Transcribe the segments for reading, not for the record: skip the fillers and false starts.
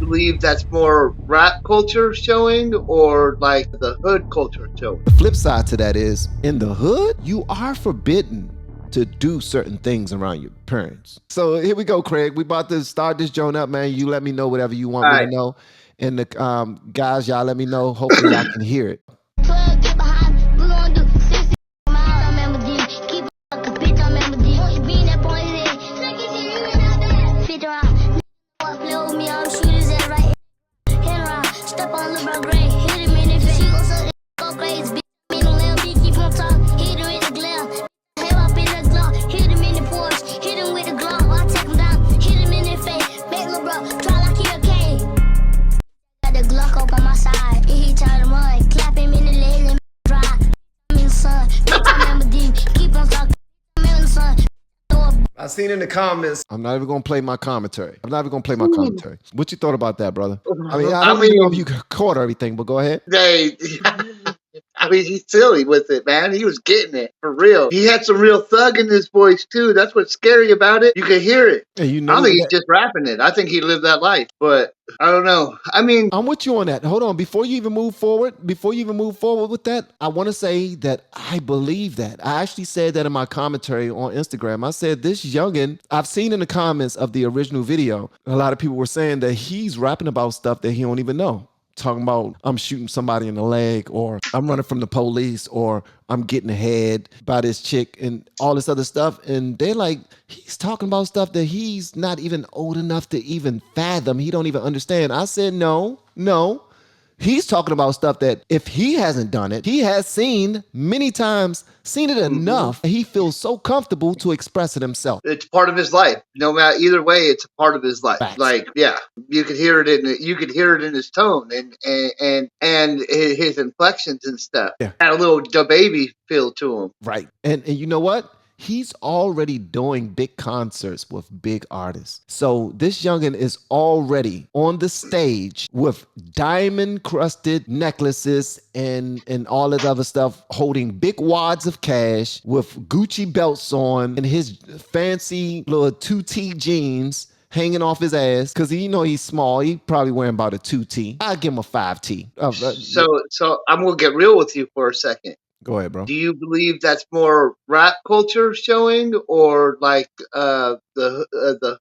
believe that's more rap culture showing or like the hood culture showing? The flip side to that is, in the hood, you are forbidden to do certain things around your parents. So here we go, Craig. We about to start this joint up, man. You let me know whatever you want All me right. to know. And the guys, y'all let me know. Hopefully y'all can hear it. I seen in the comments. I'm not even gonna play my commentary. What you thought about that, brother? I mean, I don't even know if you caught everything, but go ahead. I mean, he's silly with it, man. He was getting it for real. He had some real thug in his voice too. That's what's scary about it. You can hear it. And you I know don't think he's that, just rapping it. I think he lived that life, but I don't know. I mean, I'm with you on that. Hold on, before you even move forward with that, I want to say that I believe that. I actually said that in my commentary on Instagram. I said this youngin', I've seen in the comments of the original video, a lot of people were saying that he's rapping about stuff that he don't even know. Talking about I'm shooting somebody in the leg, or I'm running from the police, or I'm getting ahead by this chick and all this other stuff. And they're like, he's talking about stuff that he's not even old enough to even fathom. He don't even understand. I said, no. He's talking about stuff that if he hasn't done it, he has seen many times, seen it enough. He feels so comfortable to express it himself. it's part of his life. No matter either way, it's a part of his life. Facts. Like, yeah, you could hear it in his tone and his inflections and stuff. Yeah. Had a little da baby feel to him. Right. And you know what? He's already doing big concerts with big artists. So this youngin' is already on the stage with diamond crusted necklaces and all that other stuff, holding big wads of cash with Gucci belts on and his fancy little 2T jeans hanging off his ass because he's small. He probably wearing about a 2T. I'll give him a 5T. So I'm gonna get real with you for a second. Go ahead, bro. Do you believe that's more rap culture showing or like the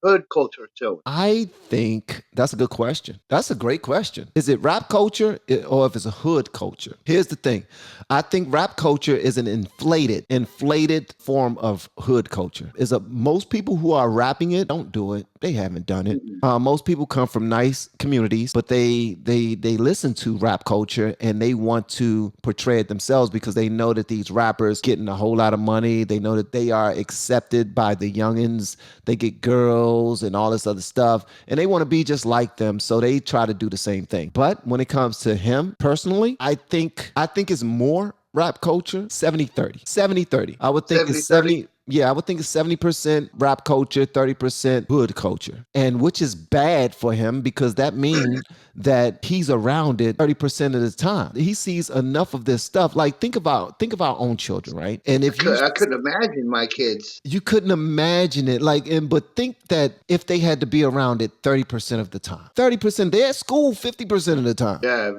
hood culture showing? I think that's a good question. That's a great question. Is it rap culture or if it's a hood culture? Here's the thing. I think rap culture is an inflated form of hood culture. Most people who are rapping it don't do it. They haven't done it. Most people come from nice communities, but they listen to rap culture and they want to portray it themselves because they know that these rappers getting a whole lot of money. They know that they are accepted by the youngins. They get girls and all this other stuff, and they want to be just like them, so they try to do the same thing. But when it comes to him personally, I think it's more rap culture, 70-30. 70-30. I would think it's 70. Yeah, I would think it's 70% rap culture, 30% hood culture. And which is bad for him because that means that he's around it 30% of the time. He sees enough of this stuff. Like think of our own children, right? And if I couldn't imagine my kids. You couldn't imagine it. But think that if they had to be around it 30% of the time. 30%, they're at school 50% of the time. Yeah,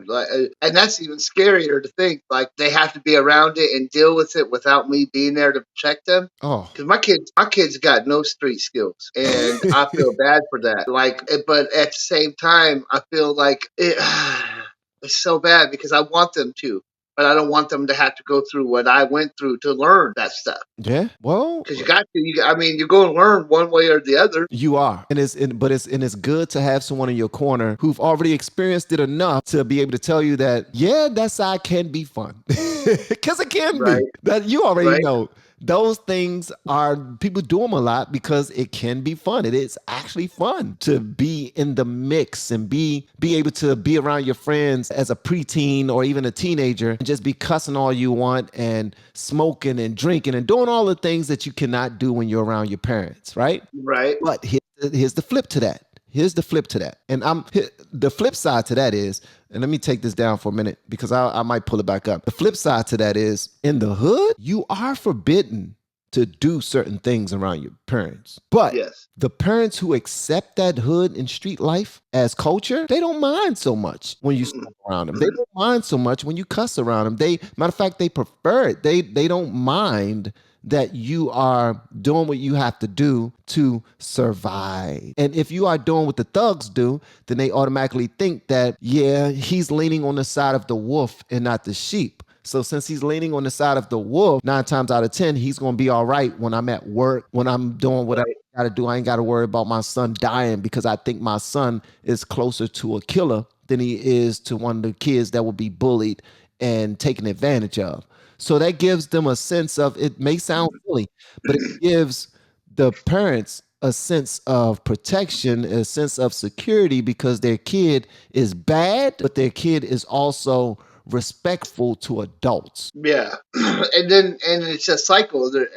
and that's even scarier to think. Like they have to be around it and deal with it without me being there to protect them. Oh. Because my kids got no street skills, and I feel bad for that. But at the same time, I feel like it's so bad because I want them to, but I don't want them to have to go through what I went through to learn that stuff. Yeah, well, because you got to. You're going to learn one way or the other. You are, and it's good to have someone in your corner who've already experienced it enough to be able to tell you that that side can be fun, because it can be. That you already know. Those things people do them a lot because it can be fun. It is actually fun to be in the mix and be able to be around your friends as a preteen or even a teenager and just be cussing all you want and smoking and drinking and doing all the things that you cannot do when you're around your parents, right? Right. But here's the flip to that. And the flip side to that is, and let me take this down for a minute because I might pull it back up. The flip side to that is, in the hood, you are forbidden to do certain things around your parents. But Yes. the parents who accept that hood and street life as culture, they don't mind so much when you smoke around them. They don't mind so much when you cuss around them. Matter of fact, they prefer it. They don't mind that you are doing what you have to do to survive. And if you are doing what the thugs do, then they automatically think that, yeah, he's leaning on the side of the wolf and not the sheep. So since he's leaning on the side of the wolf, 9 times out of 10, he's going to be all right when I'm at work, when I'm doing whatever I got to do. I ain't got to worry about my son dying because I think my son is closer to a killer than he is to one of the kids that will be bullied and taken advantage of. So that gives them a sense of, it may sound silly, but it gives the parents a sense of protection, a sense of security because their kid is bad, but their kid is also respectful to adults. Yeah, and it's a cycle, and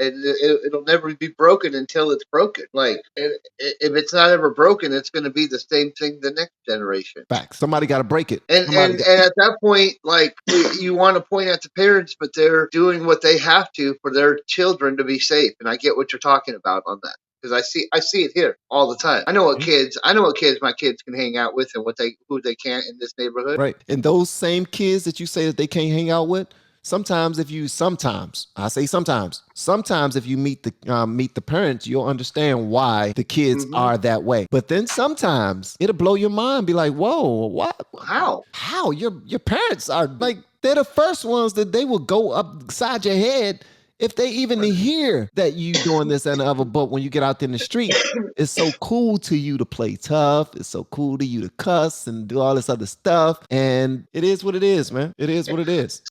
it'll never be broken until it's broken. Like if it's not ever broken, it's going to be the same thing the next generation. Facts. Somebody got to break it. And at that point, like you want to point at the parents, but they're doing what they have to for their children to be safe. And I get what you're talking about on that. Because I see it here all the time. I know what kids my kids can hang out with and who they can't in this neighborhood. Right. And those same kids that you say that they can't hang out with, sometimes if you sometimes if you meet the parents, you'll understand why the kids are that way. But then sometimes it'll blow your mind, be like, whoa, what? How your parents are like, they're the first ones that they will go upside your head if they even hear that you doing this and the other. But when you get out there in the street, it's so cool to you to play tough. It's so cool to you to cuss and do all this other stuff. And it is what it is, man. It is what it is.